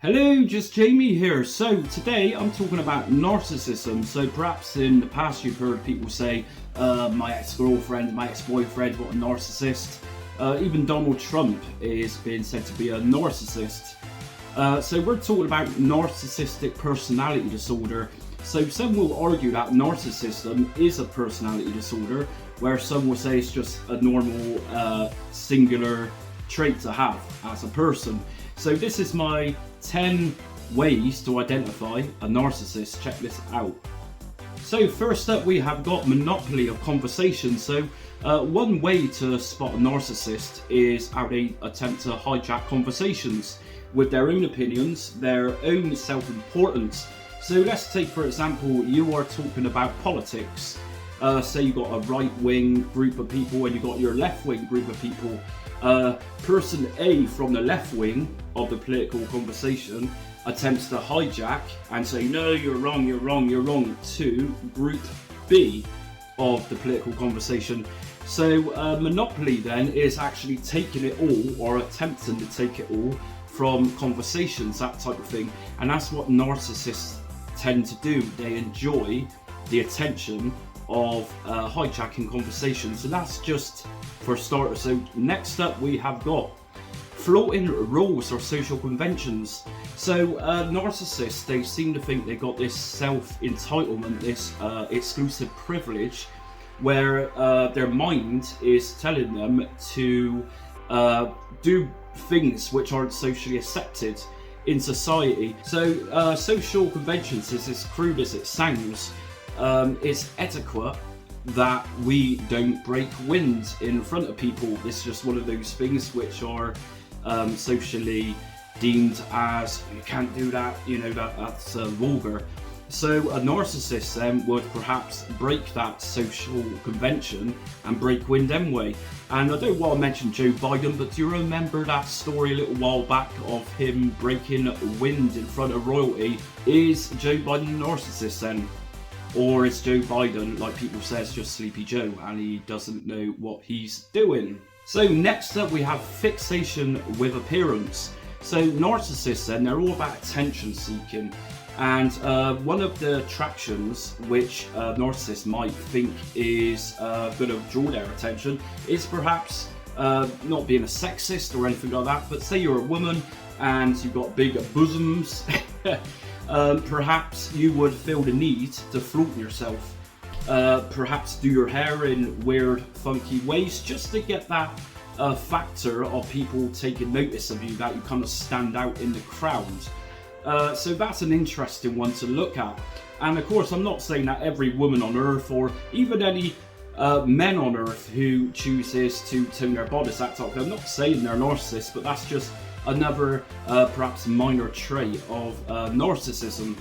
Hello, just Jamie here. So today I'm talking about narcissism. So perhaps in the past you've heard people say, my ex-girlfriend, my ex-boyfriend, what a narcissist. Even Donald Trump is being said to be a narcissist. So we're talking about narcissistic personality disorder. So some will argue that narcissism is a personality disorder, where some will say it's just a normal, singular trait to have as a person. So this is my 10 ways to identify a narcissist. Check this out. So first up we have got monopoly of conversation. So one way to spot a narcissist is how they attempt to hijack conversations with their own opinions, their own self-importance. So let's take, for example, you are talking about politics. Say you got a right-wing group of people and you got your left-wing group of people. Person A from the left wing of the political conversation attempts to hijack and say, no, you're wrong, you're wrong, you're wrong, to group B of the political conversation. So monopoly then is actually taking it all, or attempting to take it all from conversations, that type of thing. And that's what narcissists tend to do. They enjoy the attention of hijacking conversations. So that's just for starters. So next up we have got floating roles or social conventions. So narcissists, they seem to think they got this self-entitlement, this exclusive privilege, where their mind is telling them to do things which aren't socially accepted in society. So social conventions, is as crude as it sounds, it's etiquette that we don't break wind in front of people. This is just one of those things which are socially deemed as, you can't do that, you know, that's vulgar. So a narcissist then would perhaps break that social convention and break wind anyway. And I don't want to mention Joe Biden, but do you remember that story a little while back of him breaking wind in front of royalty? Is Joe Biden a narcissist then? Or is Joe Biden, like people say, it's just Sleepy Joe and he doesn't know what he's doing? So next up we have fixation with appearance. So narcissists then, they're all about attention seeking. And one of the attractions which narcissists might think is going to draw their attention is perhaps not being a sexist or anything like that, but say you're a woman and you've got big bosoms. Perhaps you would feel the need to flaunt yourself. Perhaps do your hair in weird, funky ways just to get that factor of people taking notice of you, that you kind of stand out in the crowd. So that's an interesting one to look at. And of course, I'm not saying that every woman on earth, or even any men on earth who chooses to tone their bodies, that type of thing, I'm not saying they're narcissists, but that's just another perhaps minor trait of narcissism.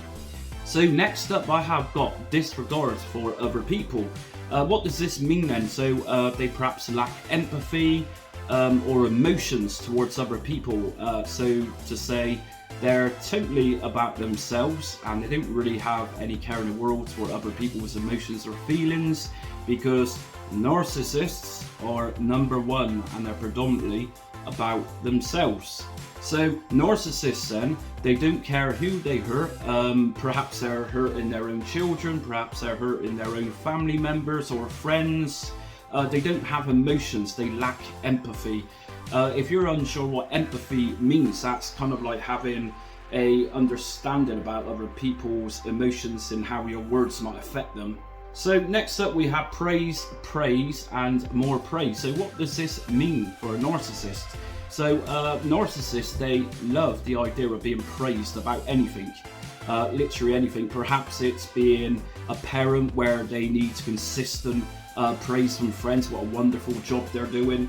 So next up I have got disregard for other people. What does this mean then? So they perhaps lack empathy or emotions towards other people. So to say they're totally about themselves and they don't really have any care in the world for other people's emotions or feelings, because narcissists are number one and they're predominantly about themselves. So narcissists then, they don't care who they hurt. Perhaps they're hurting their own children, perhaps they're hurting their own family members or friends. They don't have emotions, they lack empathy. If you're unsure what empathy means, that's kind of like having a understanding about other people's emotions and how your words might affect them. So next up we have praise, and more praise. So what does this mean for a narcissist? So narcissists, they love the idea of being praised about anything, literally anything. Perhaps it's being a parent where they need consistent praise from friends, what a wonderful job they're doing,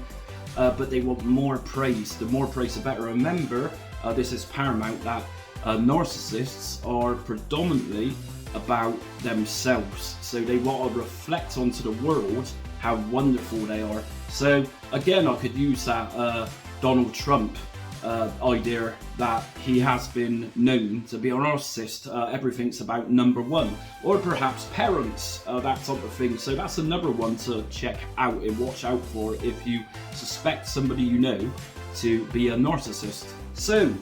but they want more praise. The more praise the better. Remember, this is paramount, that narcissists are predominantly about themselves, so they want to reflect onto the world how wonderful they are. So again, I could use that Donald Trump idea that he has been known to be a narcissist. Everything's about number one, or perhaps parents, that type of thing. So that's another one to check out and watch out for if you suspect somebody you know to be a narcissist. So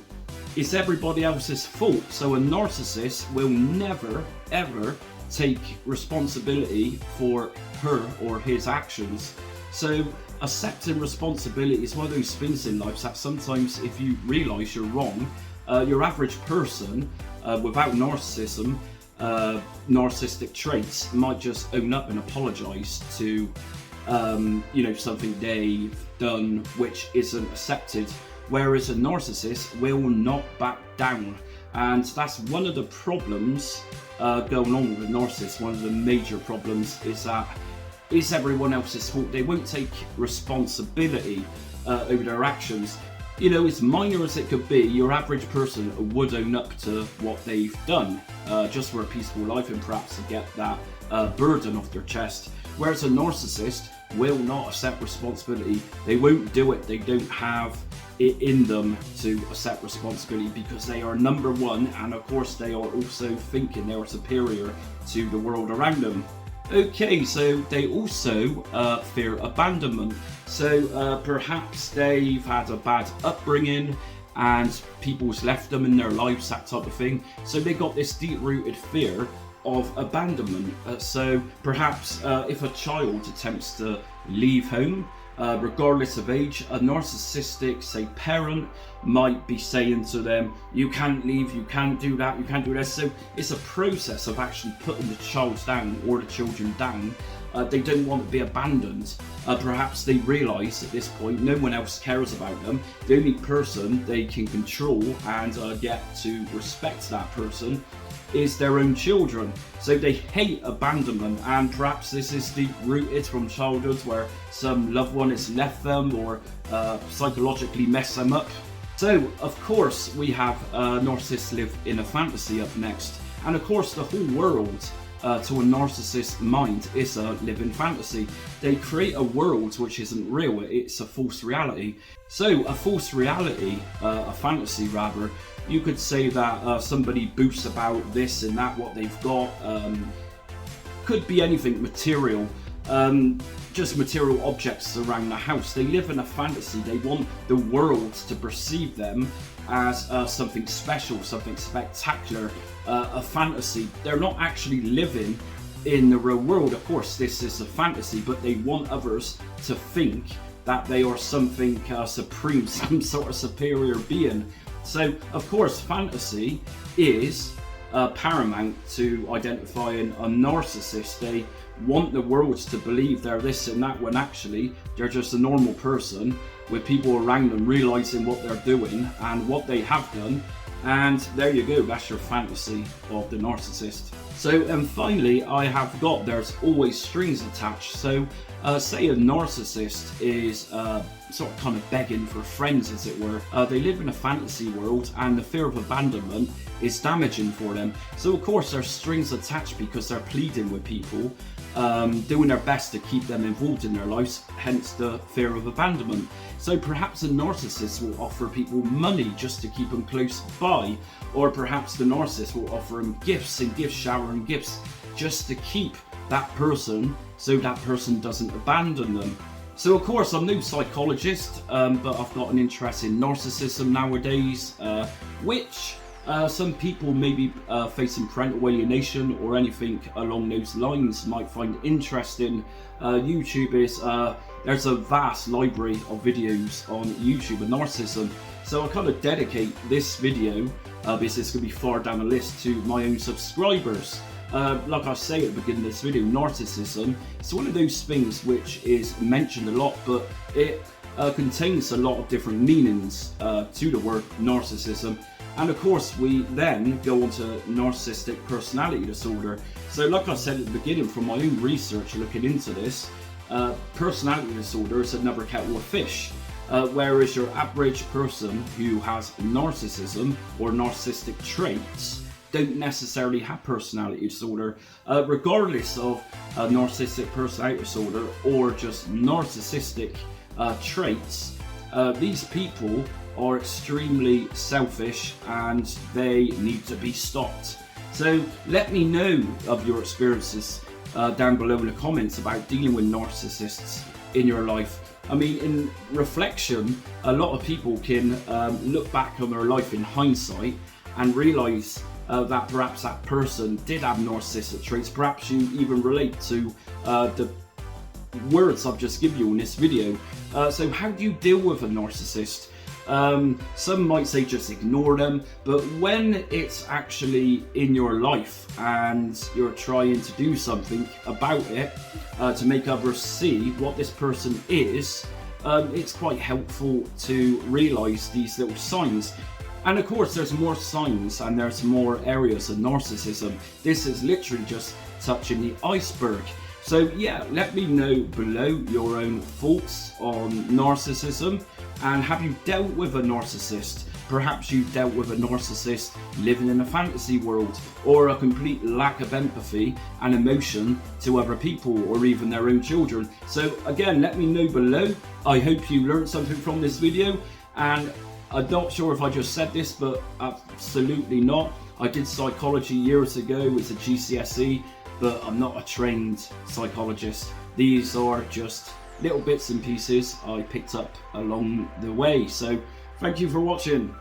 it's everybody else's fault. So a narcissist will never, ever take responsibility for her or his actions. So accepting responsibility is one of those things in life that sometimes if you realise you're wrong, your average person without narcissism, narcissistic traits, might just own up and apologise to something they've done which isn't accepted, whereas a narcissist will not back down. And that's one of the problems going on with a narcissist. One of the major problems is that it's everyone else's fault. They won't take responsibility over their actions. As minor as it could be, your average person would own up to what they've done, just for a peaceful life and perhaps to get that burden off their chest. Whereas a narcissist will not accept responsibility. They won't do it. They don't have it in them to accept responsibility because they are number one, and of course they are also thinking they are superior to the world around them. Okay, so they also fear abandonment. So perhaps they've had a bad upbringing and people's left them in their lives, that type of thing. So they got this deep-rooted fear of abandonment. So perhaps if a child attempts to leave home, regardless of age, a narcissistic, say, parent might be saying to them, you can't leave, you can't do that, you can't do this. So it's a process of actually putting the child down or the children down. They don't want to be abandoned. Perhaps they realise at this point no one else cares about them. The only person they can control and get to respect that person is their own children. So they hate abandonment, and perhaps this is deep rooted from childhood where some loved one has left them or psychologically messed them up. So of course we have narcissists live in a fantasy up next, and of course the whole world to a narcissist's mind is a living fantasy. They create a world which isn't real, it's a false reality. So a false reality, a fantasy rather, you could say that somebody boasts about this and that, what they've got, could be anything material, just material objects around the house. They live in a fantasy. They want the world to perceive them as something special, something spectacular, a fantasy. They're not actually living in the real world. Of course, this is a fantasy, but they want others to think that they are something supreme, some sort of superior being. So, of course, fantasy is paramount to identifying a narcissist. They want the world to believe they're this and that, when actually they're just a normal person with people around them realizing what they're doing and what they have done. And there you go, that's your fantasy of the narcissist. So, and finally, I have got there's always strings attached. So, say a narcissist is sort of kind of begging for friends, as it were. They live in a fantasy world, and the fear of abandonment is damaging for them. So, of course, there's strings attached because they're pleading with people, doing their best to keep them involved in their lives, hence the fear of abandonment. So perhaps a narcissist will offer people money just to keep them close by, or perhaps the narcissist will offer them gifts and gift shower and gifts just to keep that person so that person doesn't abandon them. So of course I'm no psychologist, but I've got an interest in narcissism nowadays, which some people maybe facing parental alienation or anything along those lines might find interesting. YouTube is, there's a vast library of videos on YouTube on narcissism. So I kind of dedicate this video, because it's going to be far down the list, to my own subscribers. Like I say at the beginning of this video, narcissism, it's one of those things which is mentioned a lot, but it contains a lot of different meanings to the word narcissism. And of course we then go on to narcissistic personality disorder. So like I said at the beginning, from my own research looking into this, personality disorder is another kettle of fish. Whereas your average person who has narcissism or narcissistic traits don't necessarily have personality disorder. Regardless of narcissistic personality disorder or just narcissistic traits, these people are extremely selfish and they need to be stopped. So let me know of your experiences down below in the comments about dealing with narcissists in your life. I mean, in reflection, a lot of people can look back on their life in hindsight and realise that perhaps that person did have narcissistic traits. Perhaps you even relate to the words I've just given you in this video. So how do you deal with a narcissist? Some might say just ignore them, but when it's actually in your life and you're trying to do something about it to make others see what this person is, it's quite helpful to realise these little signs. And of course there's more signs and there's more areas of narcissism. This is literally just touching the iceberg. So yeah, let me know below your own thoughts on narcissism, and have you dealt with a narcissist? Perhaps you've dealt with a narcissist living in a fantasy world, or a complete lack of empathy and emotion to other people or even their own children. So again, let me know below. I hope you learned something from this video, and I'm not sure if I just said this, but absolutely not. I did psychology years ago as a GCSE, but I'm not a trained psychologist. These are just little bits and pieces I picked up along the way. So thank you for watching.